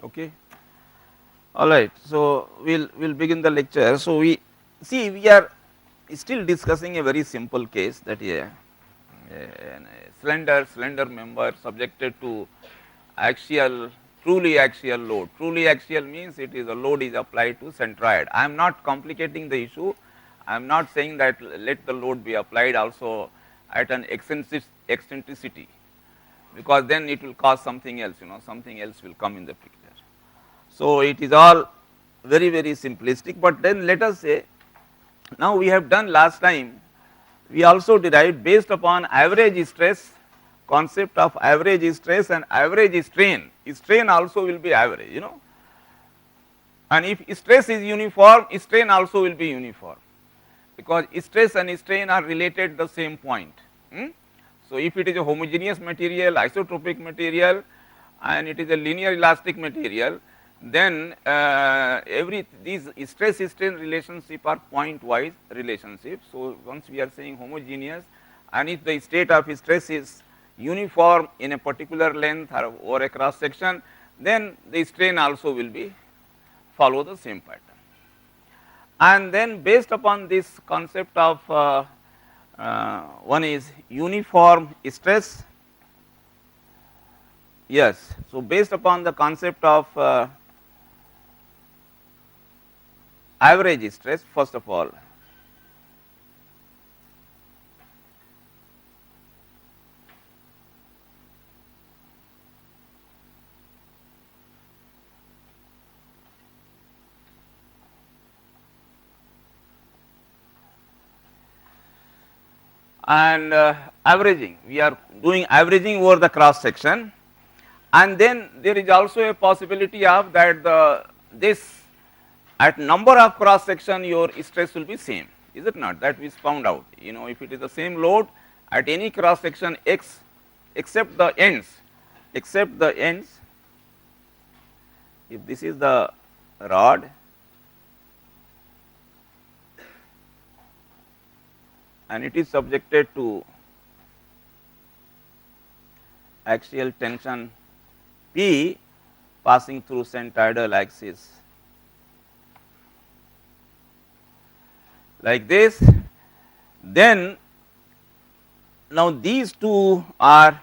Okay. All right. So, we'll begin the lecture. So, we are still discussing a very simple case, that is a slender member subjected to axial, truly axial load. Truly axial means it is a load is applied to centroid. I am not complicating the issue. I am not saying that let the load be applied also at an eccentricity, because then it will cause something else, something else will come in the picture. So, it is all very simplistic, but then let us say, now we have done last time, we also derived based upon average stress, concept of average stress and average strain. Strain also will be average, and if stress is uniform, strain also will be uniform, because stress and strain are related at the same point. So, if it is a homogeneous material, isotropic material, and it is a linear elastic material, then these stress strain relationship are point wise relationship. So, once we are saying homogeneous, and if the state of stress is uniform in a particular length or over a cross section, then the strain also will be follow the same pattern. And then based upon this concept of one is uniform stress. Yes. So, based upon the concept of average stress, first of all, and averaging, we are doing averaging over the cross section, and then there is also a possibility of that this at number of cross section your stress will be same, is it not? That we found out, if it is the same load at any cross section x except the ends, if this is the rod and it is subjected to axial tension P passing through centroidal axis like this, then now these two are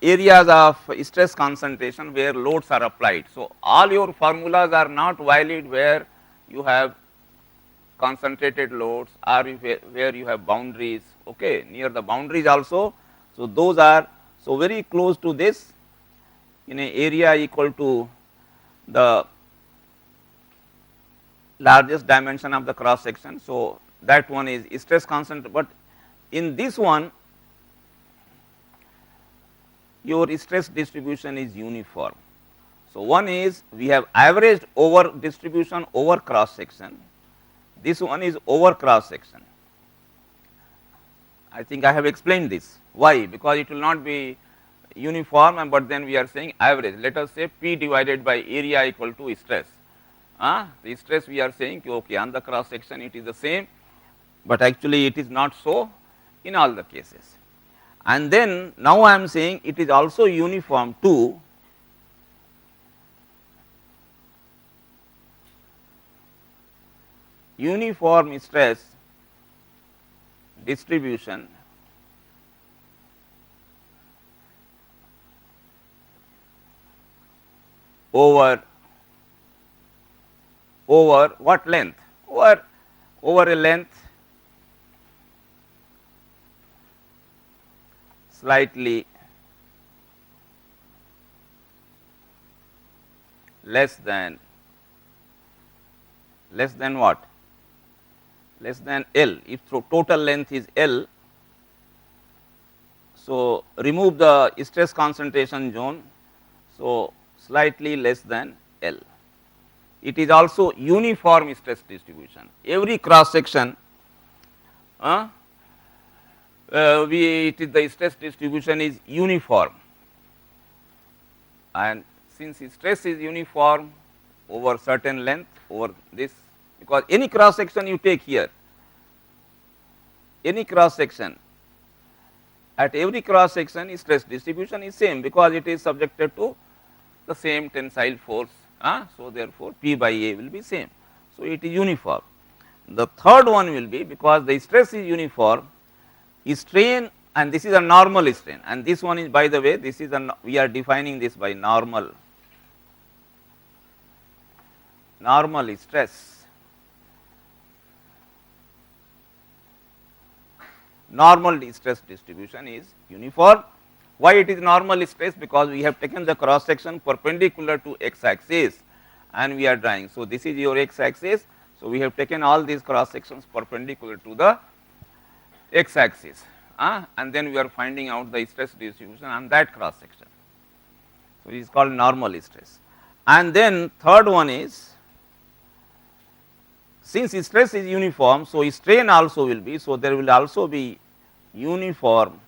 areas of stress concentration where loads are applied. So, all your formulas are not valid where you have concentrated loads or where you have boundaries, okay, near the boundaries also. So, those are so very close to this in a area equal to the largest dimension of the cross section. So, that one is stress concentration, but in this one your stress distribution is uniform. So, one is we have averaged over distribution over cross section, this one is over cross section. I think I have explained this. Why? Because it will not be uniform, and but then we are saying average. Let us say P divided by area equal to stress. The stress we are saying okay, on the cross section it is the same, but actually it is not so in all the cases. And then now I am saying it is also uniform to uniform stress distribution over what length? Over a length slightly less than what? Less than L. If total length is L, so remove the stress concentration zone, so slightly less than L. It is also uniform stress distribution. Every cross section, it is the stress distribution is uniform, and since stress is uniform over certain length over this, because any cross section you take here, any cross section, at every cross section stress distribution is same, because it is subjected to the same tensile force. So, therefore, P by A will be same. So, it is uniform. The third one will be, because the stress is uniform, strain, and this is a normal strain, and this one is, by the way, this is a, we are defining this by normal stress. Normal stress distribution is uniform. Why it is normal stress? Because we have taken the cross section perpendicular to x axis and we are drawing. So, this is your x axis. So, we have taken all these cross sections perpendicular to the x axis, and then we are finding out the stress distribution on that cross section. So, it is called normal stress. And then third one is, since stress is uniform, so strain also will be, so there will also be uniform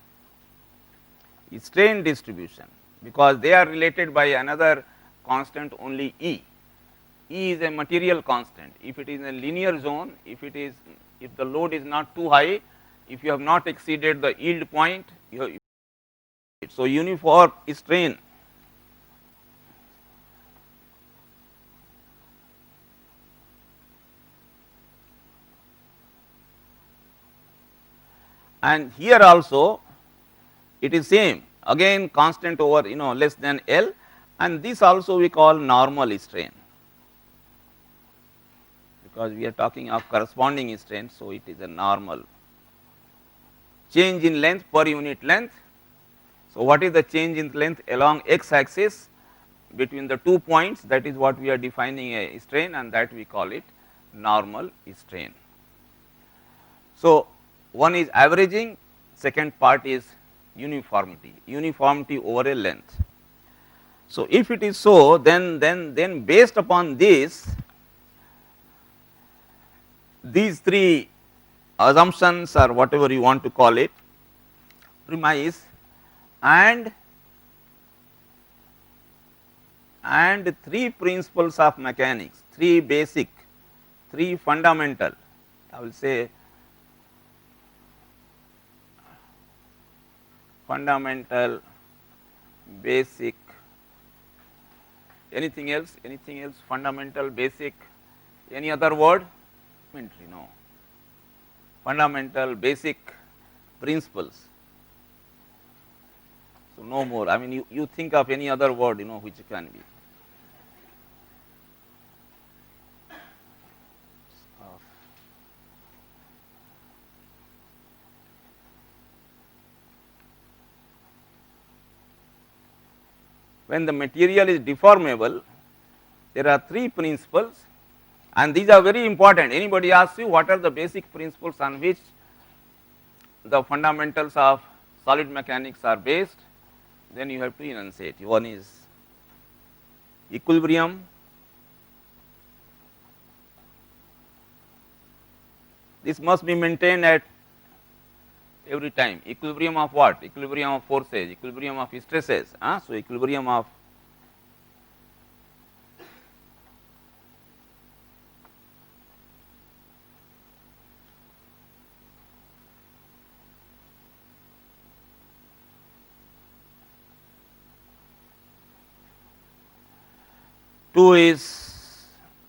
strain distribution, because they are related by another constant only E. E is a material constant. If it is in a linear zone, if the load is not too high, if you have not exceeded the yield point, you have, so uniform strain and here also it is same, again constant over less than L, and this also we call normal strain, because we are talking of corresponding strain. So, it is a normal change in length per unit length. So, what is the change in length along x axis between the 2 points, that is what we are defining a strain, and that we call it normal strain. So, one is averaging, second part is uniformity over a length. So, if it is so, then based upon this, these three assumptions or whatever you want to call it, premise and three principles of mechanics, three basic, three fundamental, I will say fundamental, basic, anything else, fundamental, basic, any other word? No. Fundamental, basic principles. So, no more. I mean, you think of any other word, which can be. When the material is deformable, there are three principles, and these are very important. Anybody asks you what are the basic principles on which the fundamentals of solid mechanics are based, then you have to enunciate. One is equilibrium, this must be maintained at every time. Equilibrium of what? Equilibrium of forces, equilibrium of stresses. So, equilibrium of two is,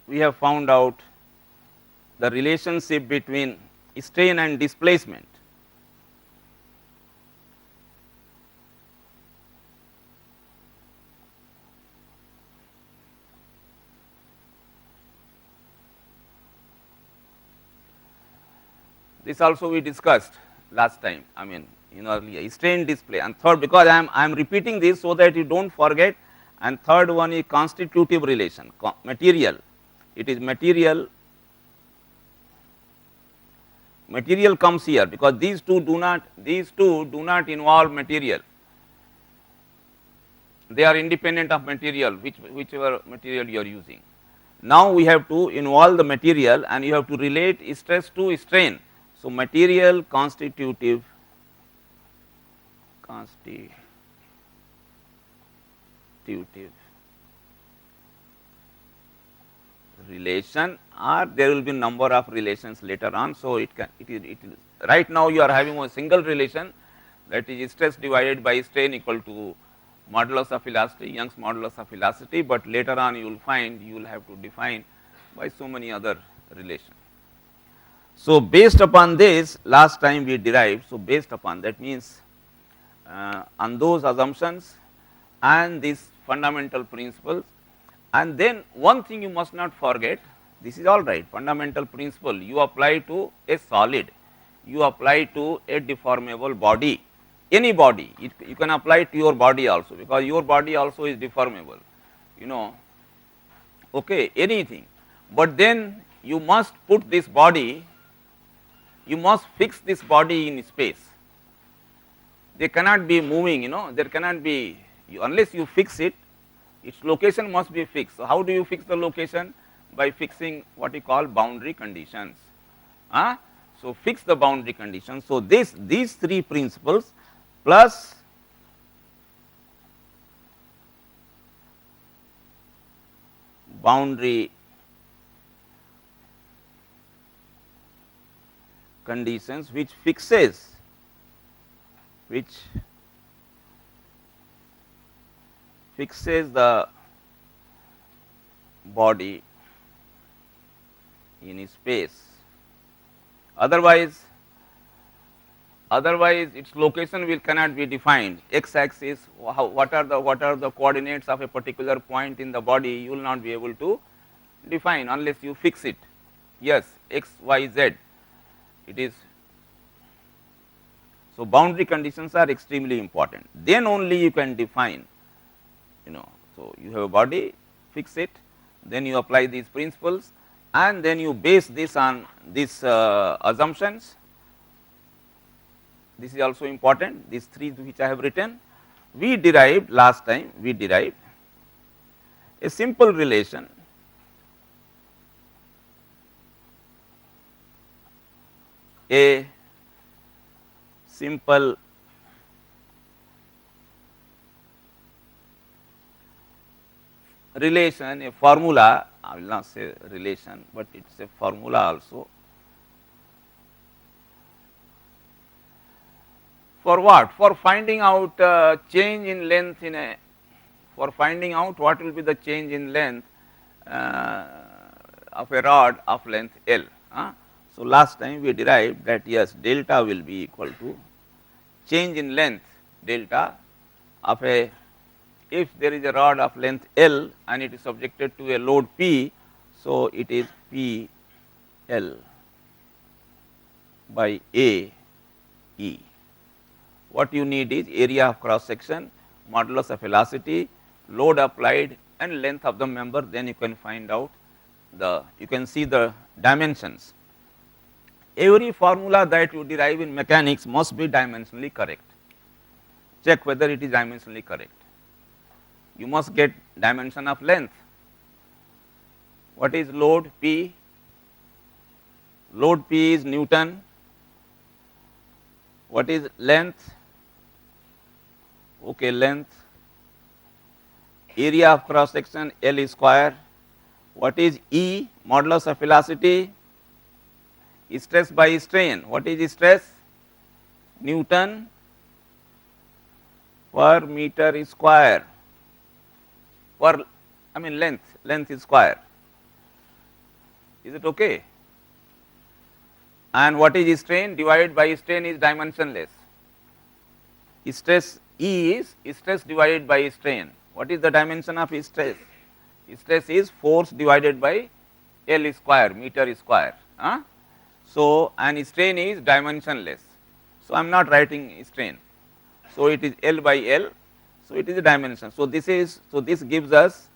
we have found out the relationship between strain and displacement. This also we discussed last time, I mean earlier, strain display. And third, because I am repeating this so that you do not forget, and third one is constitutive relation, material, it is material comes here, because these two do not involve material, they are independent of material, whichever material you are using. Now, we have to involve the material and you have to relate stress to strain. So, material constitutive relation, or there will be number of relations later on. So, it is right now you are having a single relation, that is stress divided by strain equal to modulus of elasticity, Young's modulus of elasticity, but later on you will find you will have to define by so many other relations. So, based upon this last time we derived, so based upon that means on those assumptions and these fundamental principles, and then one thing you must not forget, this is all right, fundamental principle you apply to a solid, you apply to a deformable body, any body, you can apply to your body also, because your body also is deformable, you know, okay, anything, but then you must put this body, you must fix this body in space. They cannot be moving, you know, there cannot be, unless you fix it, its location must be fixed. So, how do you fix the location? By fixing what you call boundary conditions. So, fix the boundary conditions. So, these three principles plus boundary conditions which fixes the body in space, otherwise its location will cannot be defined. X axis, what are the coordinates of a particular point in the body, you will not be able to define unless you fix it. Yes, x, y, z, it is. So, boundary conditions are extremely important, then only you can define, you know. So, you have a body, fix it, then you apply these principles, and then you base this on these assumptions. This is also important, these three which I have written. We derived last time, we derived a simple relation a simple relation, a formula, I will not say relation, but it is a formula also. For what? For finding out change in length in a, for finding out what will be the change in length of a rod of length L. So, last time we derived that yes, delta will be equal to change in length delta of a, if there is a rod of length L and it is subjected to a load P. So, it is P L by A E. What you need is area of cross section, modulus of elasticity, load applied and length of the member, then you can find out the, you can see the dimensions. Every formula that you derive in mechanics must be dimensionally correct. Check whether it is dimensionally correct. You must get dimension of length. What is load P? Load P is Newton. What is length? Okay, length. Area of cross section L is square. What is E? Modulus of elasticity. Stress by strain. What is stress? Newton per meter square. Per, I mean length is square. Is it okay? And what is strain? Divided by strain is dimensionless. Stress E is stress divided by strain. What is the dimension of stress? Stress is force divided by L square, meter square. So, and strain is dimensionless. So, I am not writing strain. So, it is L by L. So, it is a dimension. So, this is, so this gives us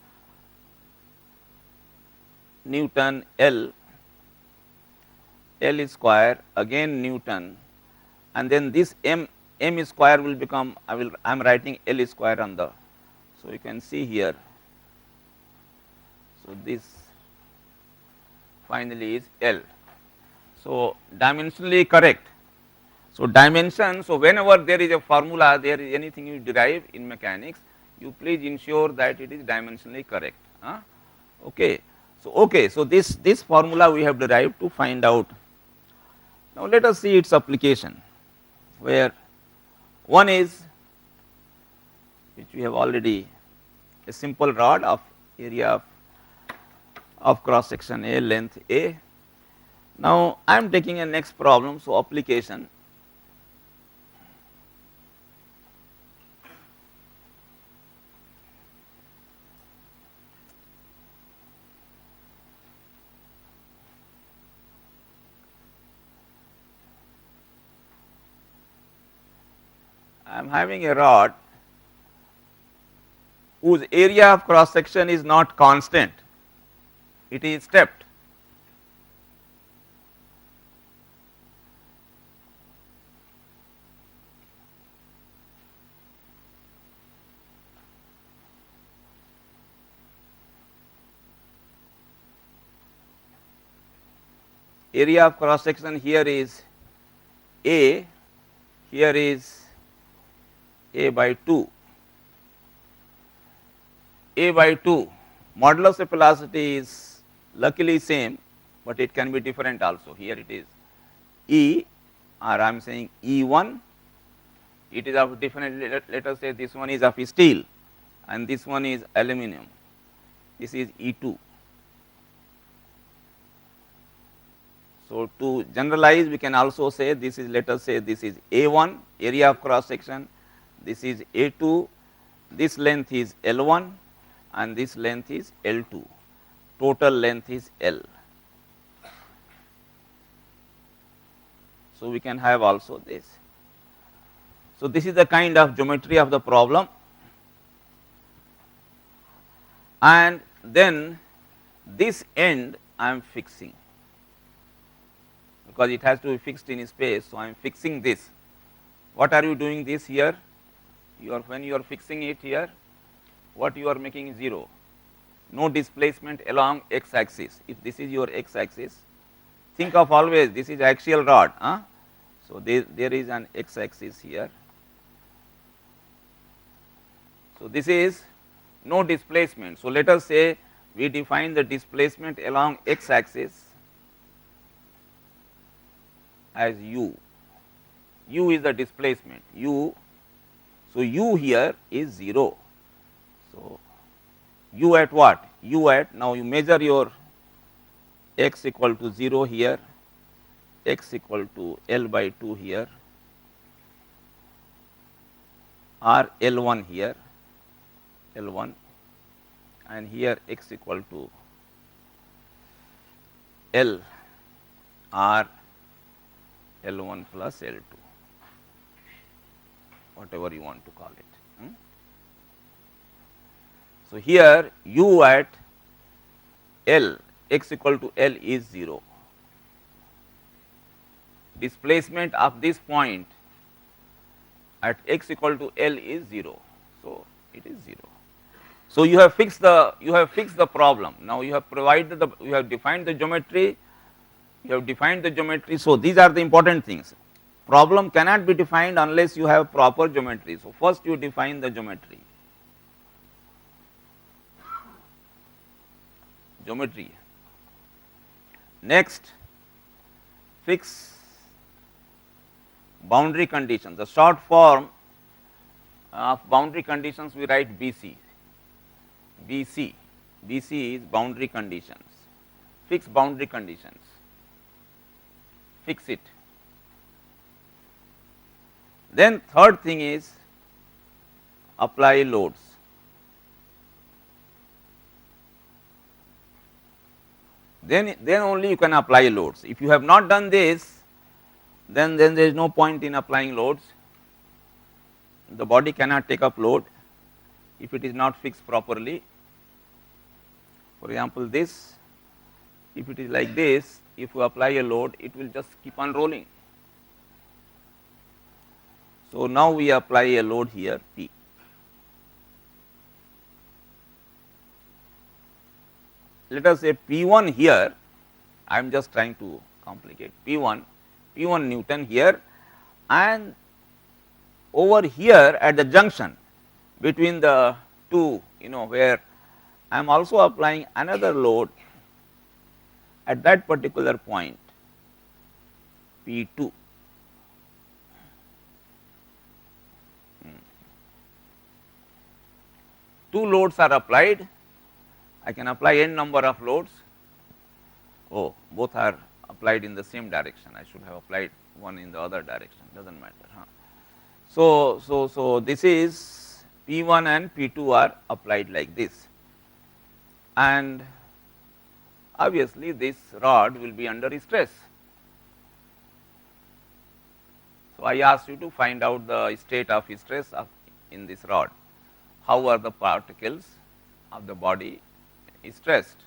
Newton L square, again Newton, and then this m square will become, I am writing L square on the, so you can see here. So, this finally is L. So, dimensionally correct. So, dimension, so whenever there is a formula, there is anything you derive in mechanics, you please ensure that it is dimensionally correct. Okay. So, this formula we have derived to find out. Now, let us see its application, where one is which we have already, a simple rod of area of cross section A, length A. Now, I am taking a next problem. So, application. I am having a rod whose area of cross section is not constant, it is stepped. Area of cross section here is A, here is A by 2. A by 2, modulus of velocity is luckily same, but it can be different also. Here it is E, or I am saying E1, it is of different, let us say this one is of steel and this one is aluminum, this is E2. So, to generalize we can also say this is, let us say this is A1 area of cross section, this is A2, this length is L1 and this length is L2, total length is L. So, we can have also this. So, this is the kind of geometry of the problem, and then this end I am fixing, because it has to be fixed in space. So, I am fixing this. What are you doing this here? You are, when you are fixing it here, what you are making 0, no displacement along x axis. If this is your x axis, think of always this is axial rod. So, there is an x axis here. So, this is no displacement. So, let us say we define the displacement along x axis as u. U is the displacement u. So, u here is 0. So, u at what? U at, now you measure your x equal to 0 here, x equal to L by 2 here, or L1 here, L1, and here x equal to L or L1 plus L2, whatever you want to call it. So, here u at L, x equal to L is 0, displacement of this point at x equal to L is 0. So, it is 0. So, you have fixed the problem. Now, you have provided the, you have defined the geometry, So, these are the important things. Problem cannot be defined unless you have proper geometry. So, first you define the geometry. Next, fix boundary conditions. The short form of boundary conditions we write BC. BC is boundary conditions. Fix boundary conditions. Fix it. Then third thing is apply loads. Then only you can apply loads. If you have not done this, then there is no point in applying loads. The body cannot take up load if it is not fixed properly. For example, this, if it is like this, if you apply a load, it will just keep on rolling. So, now we apply a load here P. Let us say P1 here, I am just trying to complicate P1 Newton here, and over here at the junction between the two, where I am also applying another load at that particular point P2. two loads are applied, I can apply n number of loads. Oh, both are applied in the same direction. I should have applied one in the other direction, does not matter. Huh? So this is P1 and P2 are applied like this, and obviously this rod will be under stress. So I asked you to find out the state of stress in this rod. How are the particles of the body stressed?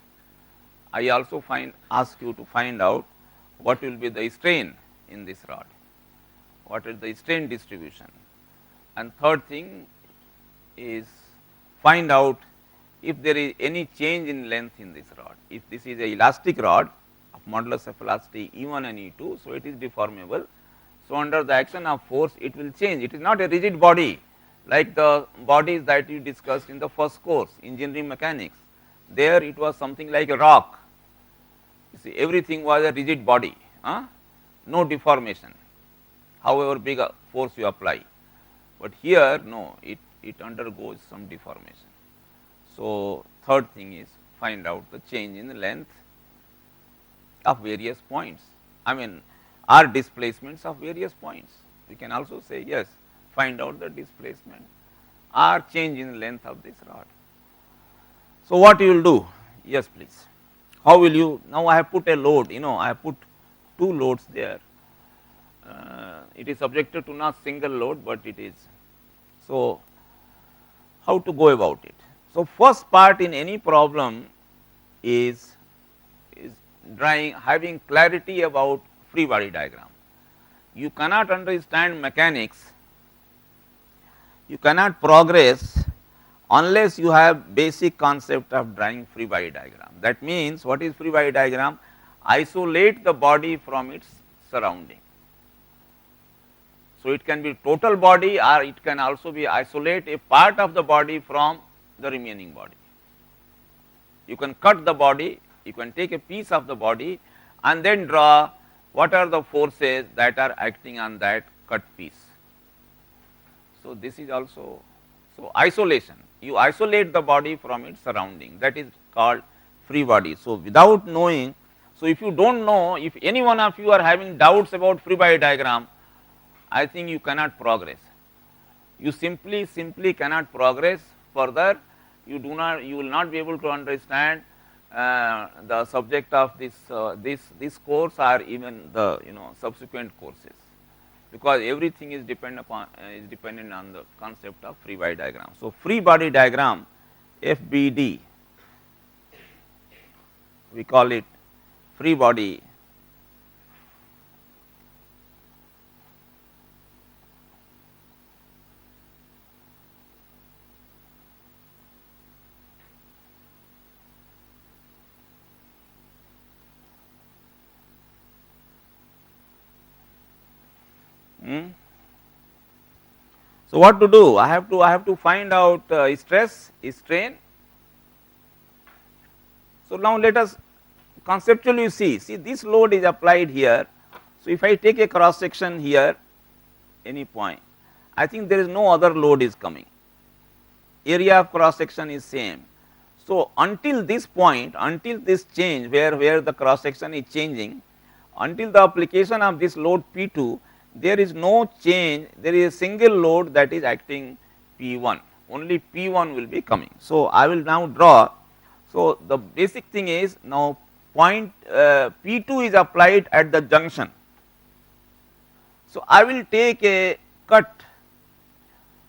I also ask you to find out what will be the strain in this rod, what is the strain distribution, and third thing is find out if there is any change in length in this rod. If this is a elastic rod of modulus of elasticity E1 and E2, so it is deformable. So under the action of force it will change. It is not a rigid body like the bodies that you discussed in the first course, engineering mechanics. There it was something like a rock. You see, everything was a rigid body, no deformation, however big a force you apply. But here no, it undergoes some deformation. So third thing is find out the change in the length of various points. I mean, are displacements of various points. We can also say yes, find out the displacement or change in length of this rod. So what you will do? Yes, please. How will you? Now I have put a load. I have put two loads there. It is subjected to not single load, but it is. So how to go about it? So first part in any problem is having clarity about free body diagram. You cannot understand mechanics, you cannot progress unless you have basic concept of drawing free body diagram. That means, what is free body diagram? Isolate the body from its surrounding. So it can be total body, or it can also be isolate a part of the body from the remaining body. You can cut the body, you can take a piece of the body and then draw what are the forces that are acting on that cut piece. So this is also, so isolation, you isolate the body from its surrounding, that is called free body. So without knowing, so if you do not know, if any one of you are having doubts about free body diagram, I think you cannot progress. You simply cannot progress further. You will not be able to understand the subject of this course or even the subsequent courses, because everything is dependent on the concept of free body diagram. So free body diagram, FBD, we call it free body So what to do? I have to find out stress, strain. So now let us conceptually see this load is applied here. So if I take a cross section here, any point, I think there is no other load is coming, area of cross section is same. So until this point, until this change where the cross section is changing, until the application of this load P2, there is no change, there is a single load that is acting P1, only P1 will be coming. So I will now draw. So the basic thing is, now point P2 is applied at the junction. So I will take a cut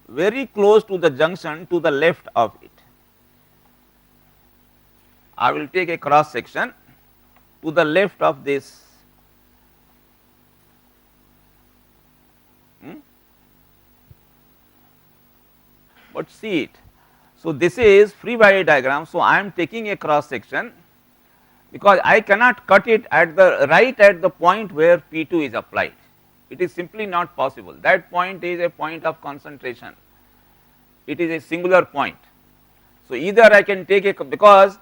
very close to the junction to the left of it. I will take a cross section to the left of this but see it. So this is free body diagram. So I am taking a cross section because I cannot cut it at the right at the point where P2 is applied. It is simply not possible. That point is a point of concentration. It is a singular point. So either I can take a, because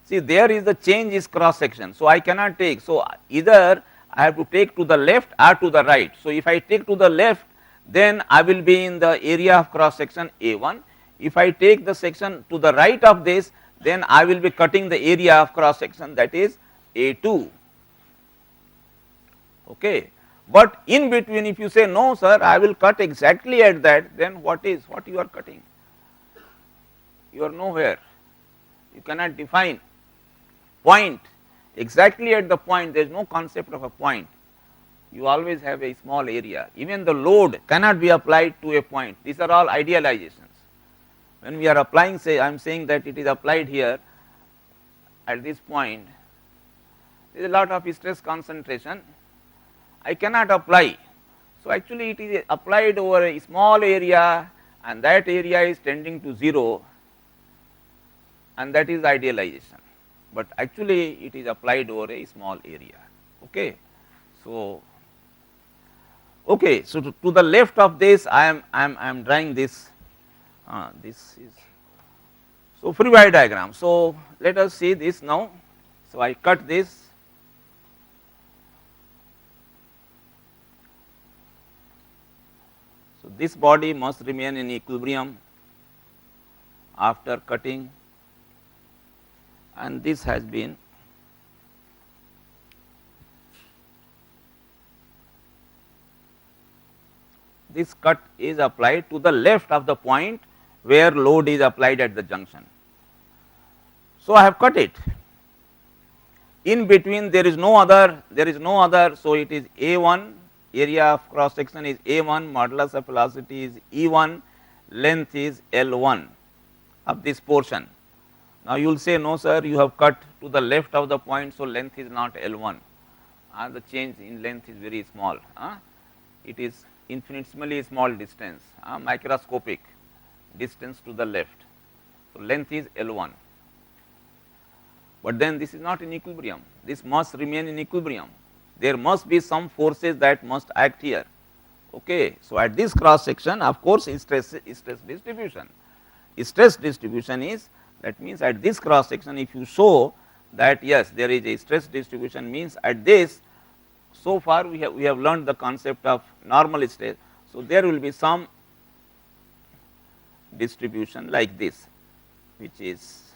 see there is the change is cross section. So I cannot take. So either I have to take to the left or to the right. So if I take to the left, then I will be in the area of cross section A1. If I take the section to the right of this, then I will be cutting the area of cross section, that is A2. Okay. But in between, if you say no sir, I will cut exactly at that, then what you are cutting? You are nowhere, you cannot define point exactly at the point, there is no concept of a point, you always have a small area, even the load cannot be applied to a point, these are all idealizations. When we are applying, say I am saying that it is applied here at this point, there is a lot of stress concentration, I cannot apply. So, actually it is applied over a small area and that area is tending to 0, and that is idealization, but actually it is applied over a small area. Okay. So, to the left of this I am drawing this, this is so free body diagram. So, let us see this now. So, I cut this. So, this body must remain in equilibrium after cutting, and this has been this cut is applied to the left of the point where load is applied at the junction. So, I have cut it, in between there is no other, so it is A1, area of cross section is A1, modulus of velocity is E1, length is L1 of this portion. Now, you will say no sir, you have cut to the left of the point, so length is not L1, and the change in length is very small, it is infinitesimally small distance, microscopic distance to the left. So, length is L1, but then this is not in equilibrium, this must remain in equilibrium, there must be some forces that must act here. Okay. So, at this cross section, of course, stress distribution is, that means at this cross section if you show that yes there is a stress distribution, means at this, so far we have learned the concept of normal stress. So, there will be some distribution like this, which is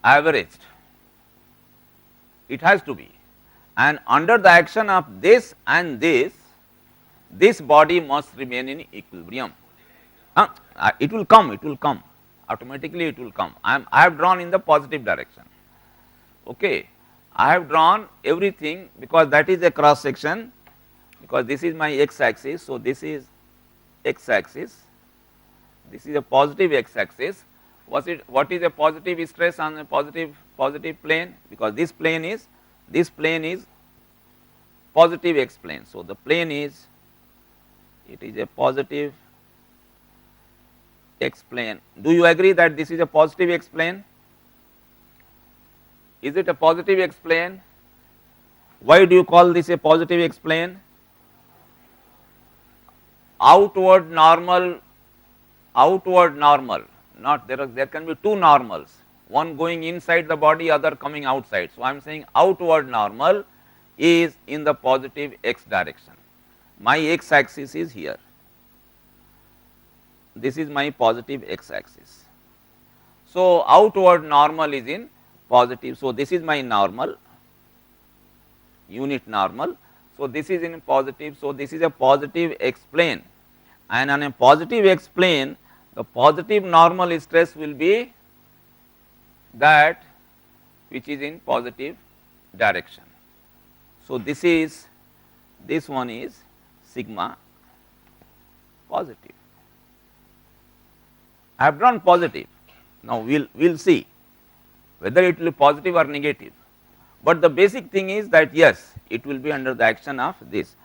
averaged, it has to be, and under the action of this and this body must remain in equilibrium. It will come automatically, it will come. I have drawn in the positive direction. Okay. I have drawn everything because that is a cross section, because this is my x axis. So, this is x axis, this is a positive x axis. What is a positive stress on a positive plane, because this plane is positive x plane. So, the plane is, it is a positive x plane. Do you agree that this is a positive x plane? Is it a positive x plane? Why do you call this a positive x plane? Outward normal, not there can be two normals, one going inside the body, other coming outside. So, I am saying outward normal is in the positive x direction, my x axis is here, this is my positive x axis. So, outward normal is in positive. So, this is my normal, unit normal. So, this is in positive. So, this is a positive x plane, and on a positive x plane the positive normal stress will be that which is in positive direction. So, this one is sigma positive. I have drawn positive. Now, we will see whether it will be positive or negative, but the basic thing is that yes, it will be under the action of this,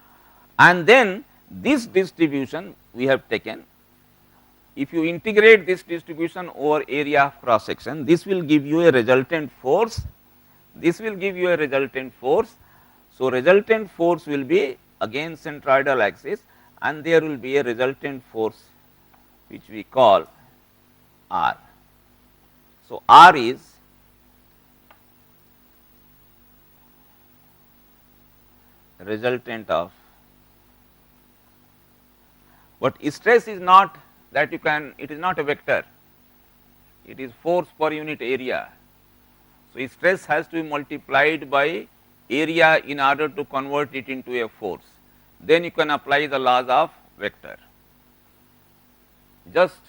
and then this distribution we have taken. If you integrate this distribution over area of cross section, this will give you a resultant force, this will give you a resultant force. So, resultant force will be again centroidal axis, and there will be a resultant force which we call R. So, R is resultant of, but stress is not that you can, it is not a vector, it is force per unit area. So, stress has to be multiplied by area in order to convert it into a force, then you can apply the laws of vector. Just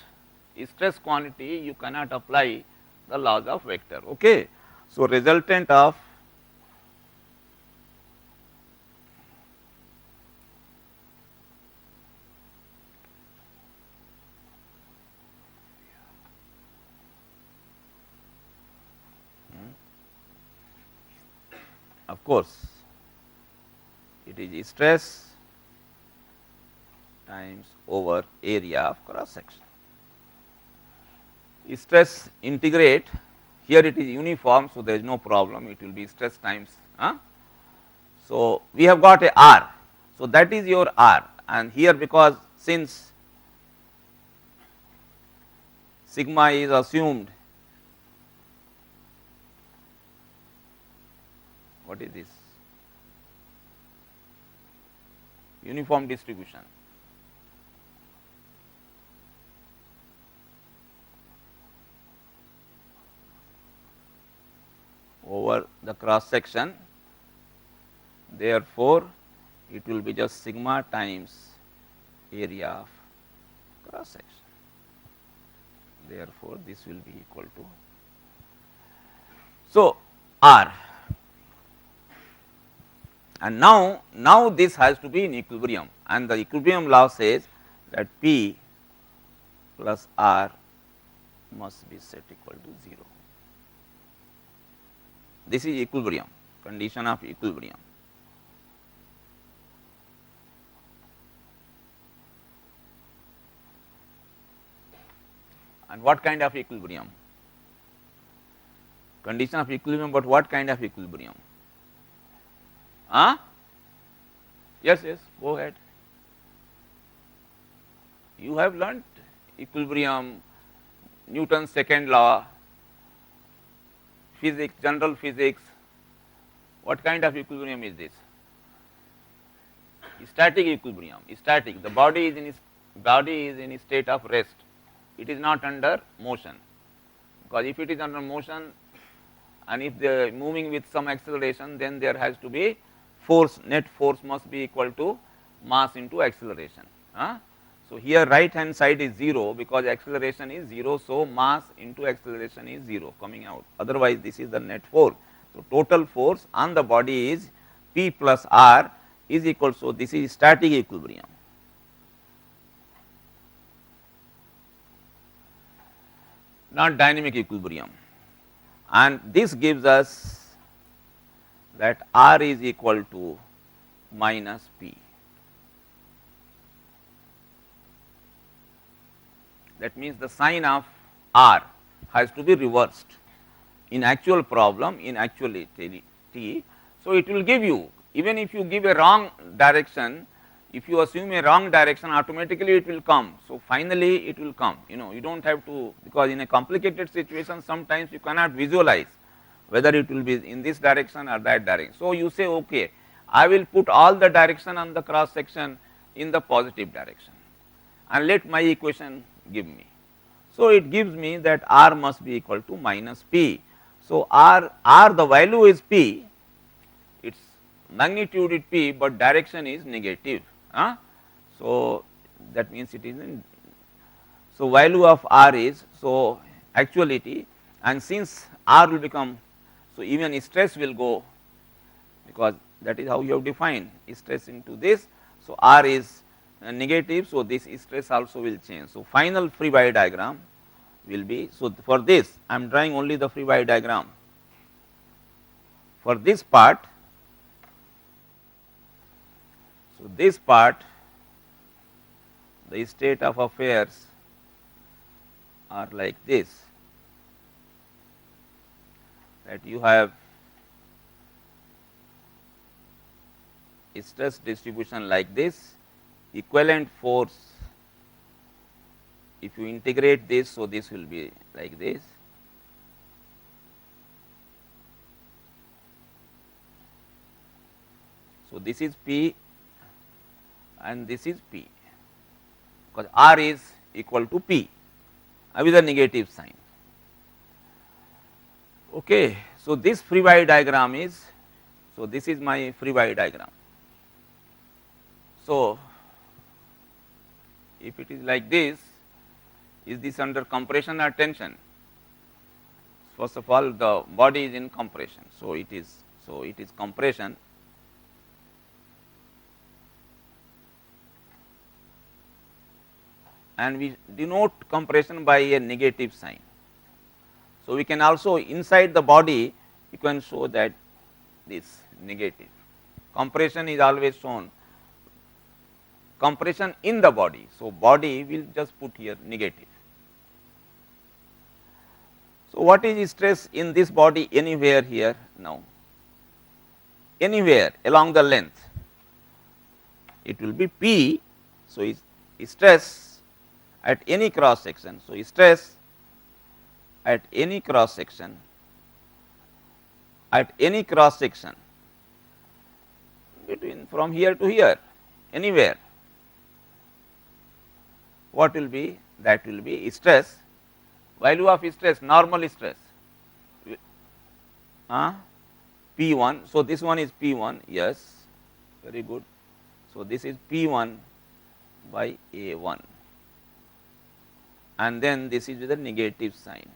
stress quantity you cannot apply the laws of vector. Okay. So, resultant of course, it is stress times over area of cross section. Stress integrate, here it is uniform, so there is no problem, it will be stress times. So, we have got a R, so that is your R, and here because since sigma is assumed, what is this? Uniform distribution. Over the cross section, therefore, it will be just sigma times area of cross section. Therefore, this will be equal to, so R, and now this has to be in equilibrium, and the equilibrium law says that P plus R must be set equal to 0. This is equilibrium, condition of equilibrium. And what kind of equilibrium? Condition of equilibrium, but what kind of equilibrium? Yes, yes, go ahead. You have learnt equilibrium, Newton's second law, physics, general physics. What kind of equilibrium is this? Static equilibrium, static. The body is in a state of rest. It is not under motion, because if it is under motion and if they are moving with some acceleration, then there has to be force, net force must be equal to mass into acceleration. So, here right hand side is 0 because acceleration is 0. So, mass into acceleration is 0 coming out, otherwise this is the net force. So, total force on the body is P plus R is equal, so this is static equilibrium. Not dynamic equilibrium, and this gives us that R is equal to minus P. That means the sign of R has to be reversed in actual problem, in actuality. So, it will give you, even if you give a wrong direction, if you assume a wrong direction, automatically it will come. So, finally it will come, you do not have to, because in a complicated situation sometimes you cannot visualize whether it will be in this direction or that direction. So, you say okay, I will put all the direction on the cross section in the positive direction and let my equation give me. So, it gives me that R must be equal to minus P. So, R the value is P, its magnitude is P, but direction is negative. So, that means it is in, so value of R is, so actuality, and since R will become, so even stress will go, because that is how you have defined stress into this. So, R is negative, so this stress also will change. So, final free body diagram will be, so for this I am drawing only the free body diagram. For this part, so this part, the state of affairs are like this, that you have stress distribution like this, equivalent force, if you integrate this, so this will be like this. So, this is P and this is P, because R is equal to P with a negative sign. Okay. So, this free body diagram is, so this is my free body diagram. So, if it is like this, is this under compression or tension? First of all, the body is in compression. So, it is compression, and we denote compression by a negative sign. So, we can also inside the body you can show that this negative compression is always shown compression in the body. So, body will just put here negative. So, what is stress in this body anywhere here now? Anywhere along the length it will be P. So, is stress at any cross section. So, stress at any cross section between from here to here anywhere, what will be? That will be stress, value of stress, normal stress P1. So, this one is P1, yes, very good. So, this is P1 by A1, and then this is with a negative sign.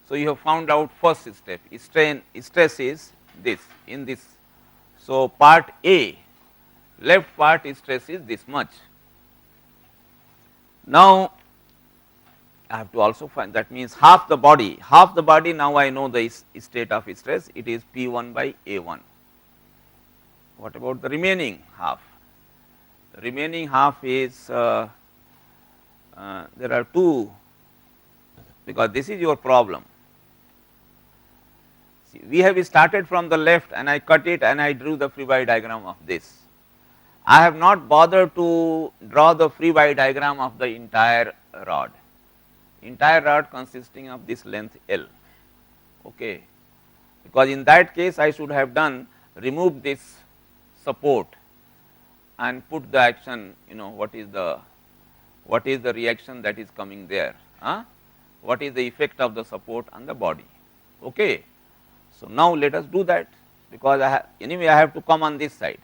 So, you have found out first step, stress is this in this. So, part A, left part stress is this much. Now, I have to also find, that means half the body now I know the state of stress, it is P1 by A1. What about the remaining half? The remaining half is there are two, because this is your problem. See, we have started from the left and I cut it and I drew the free body diagram of this. I have not bothered to draw the free body diagram of the entire rod consisting of this length L, okay, because in that case I should have done remove this support and put the action, what is the reaction that is coming there, what is the effect of the support on the body. Okay. So, now let us do that, because anyway I have to come on this side.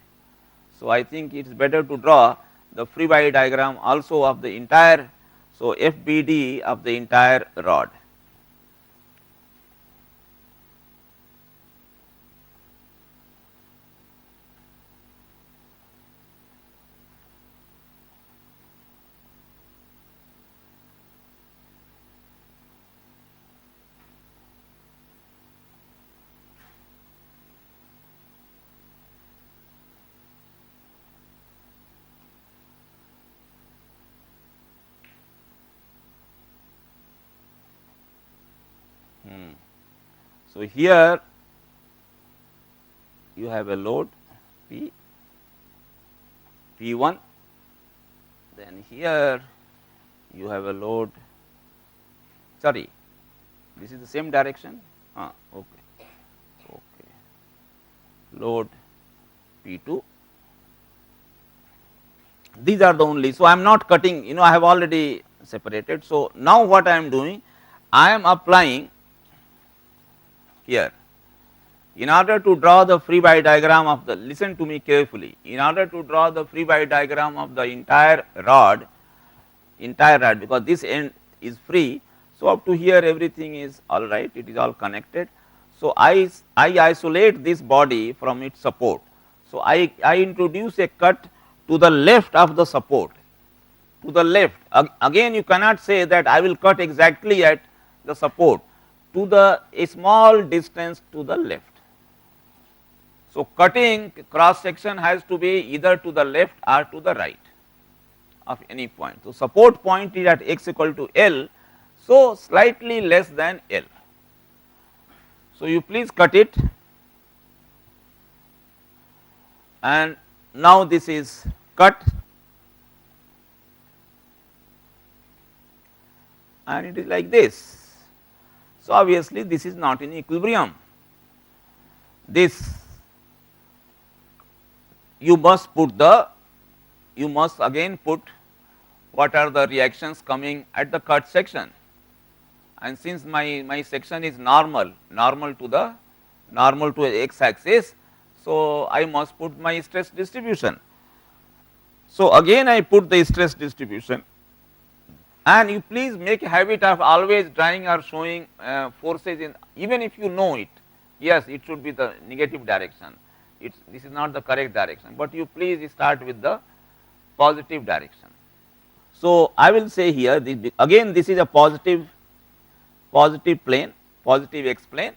So, I think it is better to draw the free body diagram also of the entire, so FBD of the entire rod. So, here you have a load P1, then here you have a load, sorry, this is the same direction, okay, load P2. These are the only, so I am not cutting, I have already separated. So, now what I am doing, I am applying here. In order to draw the free body diagram of the, listen to me carefully, in order to draw the free body diagram of the entire rod, because this end is free. So, up to here everything is all right, it is all connected. So, I isolate this body from its support. So, I introduce a cut to the left of the support, to the left. Again you cannot say that I will cut exactly at the support, to a small distance to the left. So, cutting cross section has to be either to the left or to the right of any point. So, support point is at x equal to L, so slightly less than L. So, you please cut it, and now this is cut and it is like this. So, obviously, this is not in equilibrium. This you must again put what are the reactions coming at the cut section, and since my section is normal to x axis, so I must put my stress distribution. So, again I put the stress distribution, and you please make a habit of always drawing or showing forces in, even if you know it, yes it should be the negative direction, this is not the correct direction, but you please start with the positive direction. So, I will say here again this is a positive plane, positive x plane.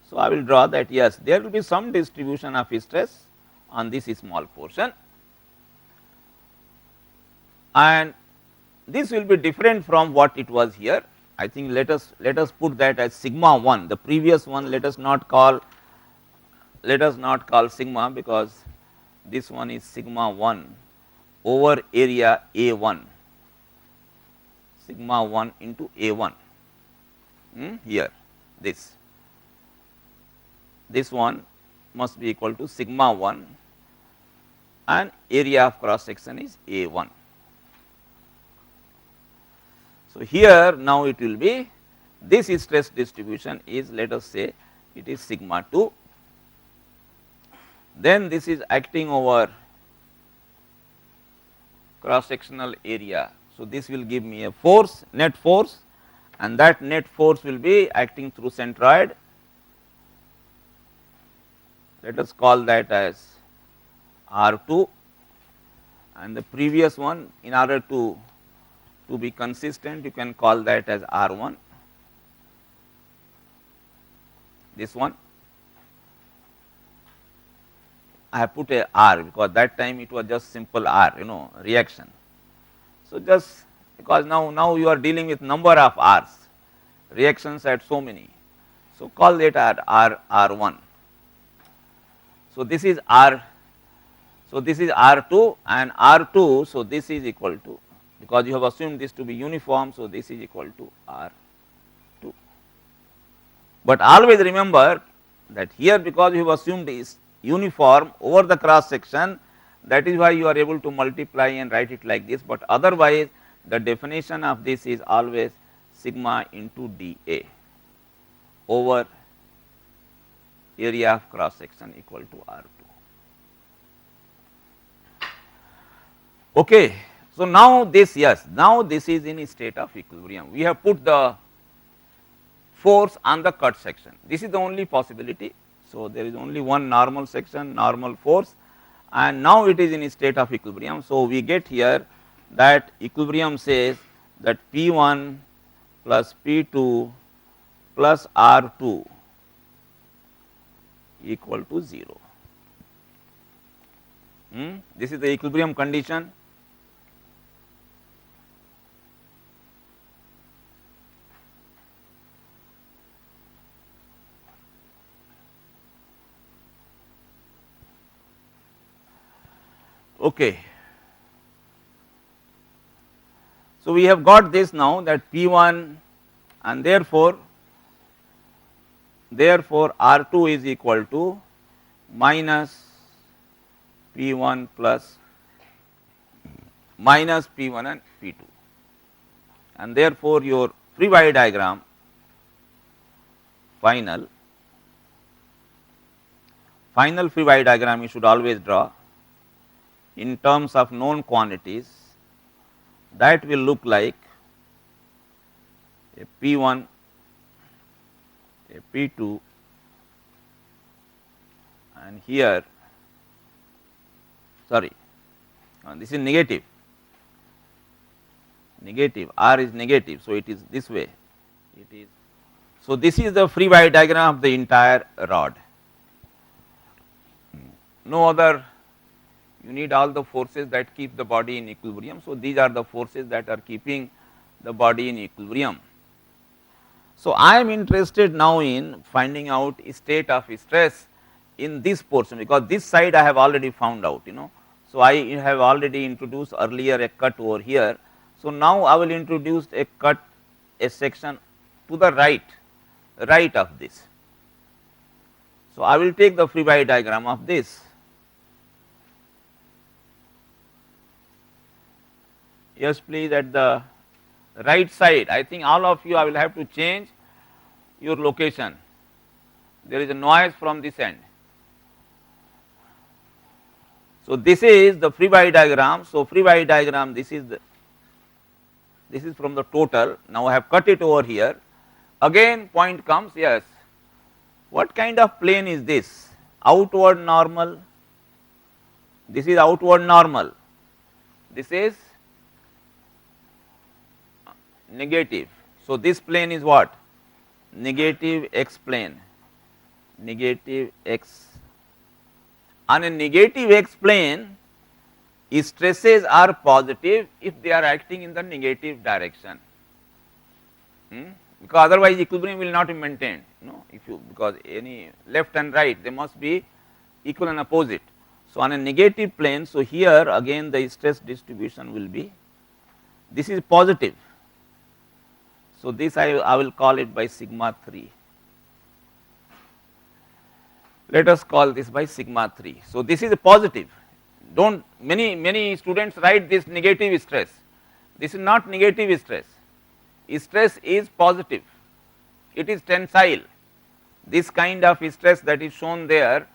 So, I will draw that yes there will be some distribution of stress on this small portion, and this will be different from what it was here. I think let us put that as sigma 1, the previous one let us not call sigma, because this one is sigma 1 over area A 1, sigma 1 into A 1 here, this one must be equal to sigma 1 and area of cross section is A 1. So, here now it will be this stress distribution is, let us say it is sigma 2, then this is acting over cross sectional area. So, this will give me a force, net force, and that net force will be acting through centroid. Let us call that as R 2, and the previous one, in order to be consistent, you can call that as R 1, this one. I have put a R because that time it was just simple R, reaction. So, just because now you are dealing with number of R's, reactions at so many. So, call it R 1. So, this is R. So, this is R 2 and R 2. So, this is equal to, because you have assumed this to be uniform. So, this is equal to R 2, but always remember that here because you have assumed is uniform over the cross section, that is why you are able to multiply and write it like this, but otherwise the definition of this is always sigma into dA over area of cross section equal to R 2. Okay. So, now this, yes, now this is in a state of equilibrium. We have put the force on the cut section, this is the only possibility. So, there is only one normal section, normal force, and now it is in a state of equilibrium. So, we get here that equilibrium says that P 1 plus P 2 plus R 2 equal to 0. This is the equilibrium condition. Okay. So, we have got this now that P 1 and therefore R 2 is equal to minus P 1 plus minus P 1 and P 2, and therefore, your free body diagram final free body diagram you should always draw in terms of known quantities, that will look like a P 1, a P 2, and here sorry this is negative, R is negative. So, it is this way, it is. So, this is the free body diagram of the entire rod, no other. You need all the forces that keep the body in equilibrium. So, these are the forces that are keeping the body in equilibrium. So, I am interested now in finding out state of stress in this portion, because this side I have already found out, So, I have already introduced earlier a cut over here. So, now I will introduce a cut, a section to the right of this. So, I will take the free body diagram of this. Yes, please, at the right side. I think all of you, I will have to change your location. There is a noise from this end. So, this is the free body diagram. So, free body diagram, this is from the total. Now, I have cut it over here. Again point comes, yes, what kind of plane is this? Outward normal, this is outward normal, this is negative. So, this plane is what? Negative x plane, negative x. On a negative x plane, stresses are positive if they are acting in the negative direction, because otherwise equilibrium will not be maintained, if you, because any left and right they must be equal and opposite. So, on a negative plane, so here again the stress distribution will be, this is positive. So, this I will call it by sigma 3. Let us call this by sigma 3. So, this is a positive. Do not, many students write this negative stress. This is not negative stress. Stress is positive. It is tensile. This kind of stress that is shown there,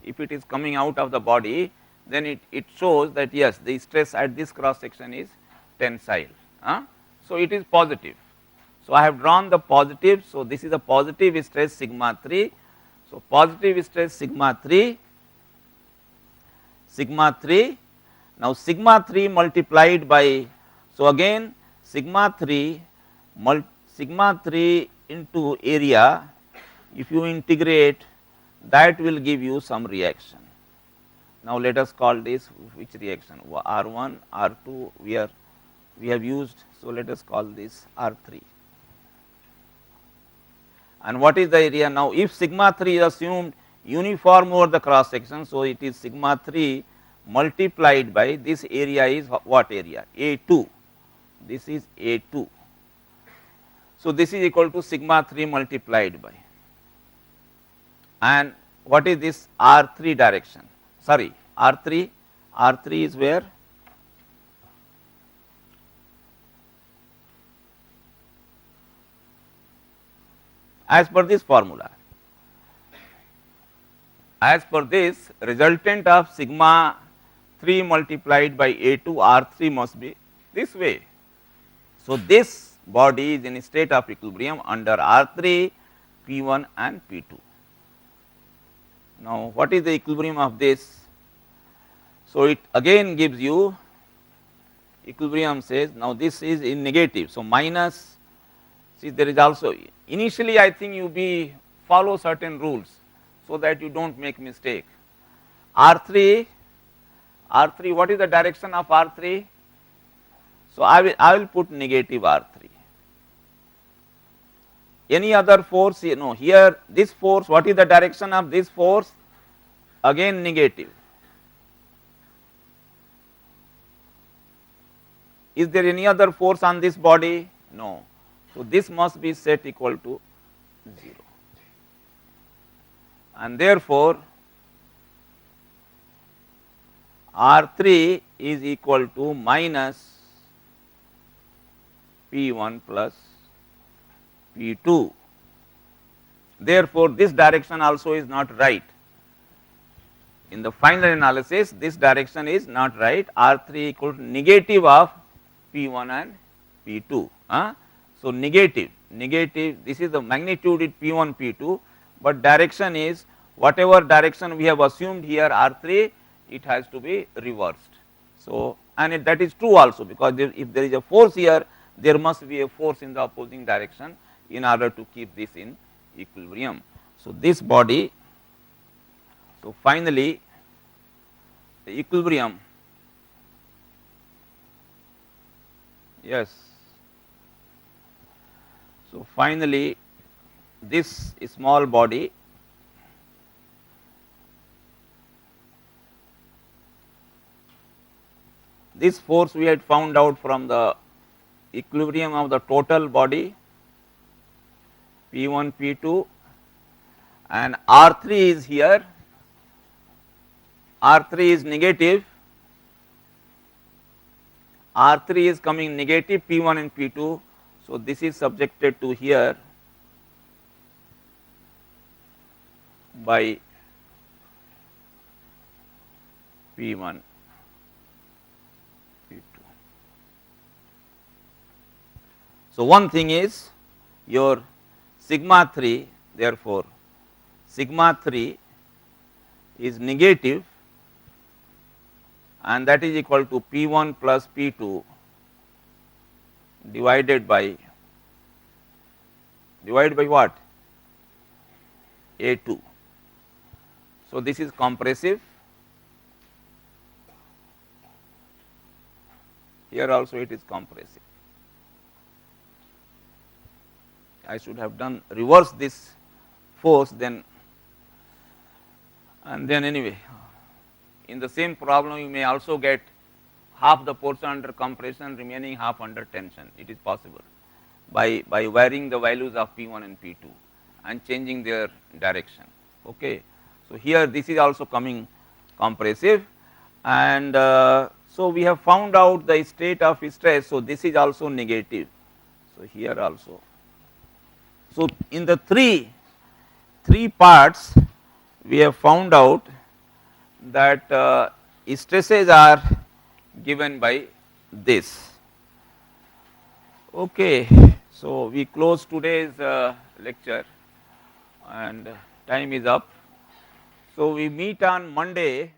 if it is coming out of the body, then it shows that yes, the stress at this cross section is tensile. So, it is positive. So, I have drawn the positive. So, this is a positive stress sigma 3. So, positive stress sigma 3, sigma 3. Now, sigma 3 multiplied by, so again sigma 3 into area, if you integrate, that will give you some reaction. Now, let us call this which reaction? R1, R2 we have used. So, let us call this R3. And what is the area now? If sigma 3 is assumed uniform over the cross section, so it is sigma 3 multiplied by this area is what area? A2. This is A2. So, this is equal to sigma 3 multiplied by, and what is this R3 direction? Sorry, R3 is where? As per this formula, as per this, resultant of sigma 3 multiplied by A2 R3 must be this way. So, this body is in a state of equilibrium under R3, P1 and P2. Now, what is the equilibrium of this? So, it again gives you equilibrium says, now this is in negative. So, minus, see there is also, initially I think you follow certain rules, so that you do not make mistake. R3, what is the direction of R3? So, I will put negative R3. Any other force? No, here this force, what is the direction of this force? Again negative. Is there any other force on this body? No. So, this must be set equal to 0, and therefore, R3 is equal to minus P1 plus P2. Therefore, this direction also is not right. In the final analysis, this direction is not right. R3 equal to negative of P1 and P2. So, negative, this is the magnitude is P1, P2, but direction is whatever direction we have assumed here R3, it has to be reversed. So, and that is true also, because if there is a force here, there must be a force in the opposing direction in order to keep this in equilibrium. So, this body, so finally, the equilibrium, yes. So, finally, this small body this force we had found out from the equilibrium of the total body P1, P2, and R3 is here, R3 is negative, R3 is coming negative P1 and P2. So, this is subjected to here by P1 P2. So, one thing is your sigma 3, therefore, sigma 3 is negative and that is equal to P1 plus P2 divided by what? A2. So, this is compressive, here also it is compressive. I should have done reverse this force then, and then anyway in the same problem you may also get half the portion under compression, remaining half under tension. It is possible by varying the values of P1 and P2 and changing their direction. Okay. So, here this is also coming compressive, and so we have found out the state of stress. So, this is also negative. So, here also. So, in the three parts we have found out that stresses are given by this. Okay. So, we close today's lecture and time is up. So, we meet on Monday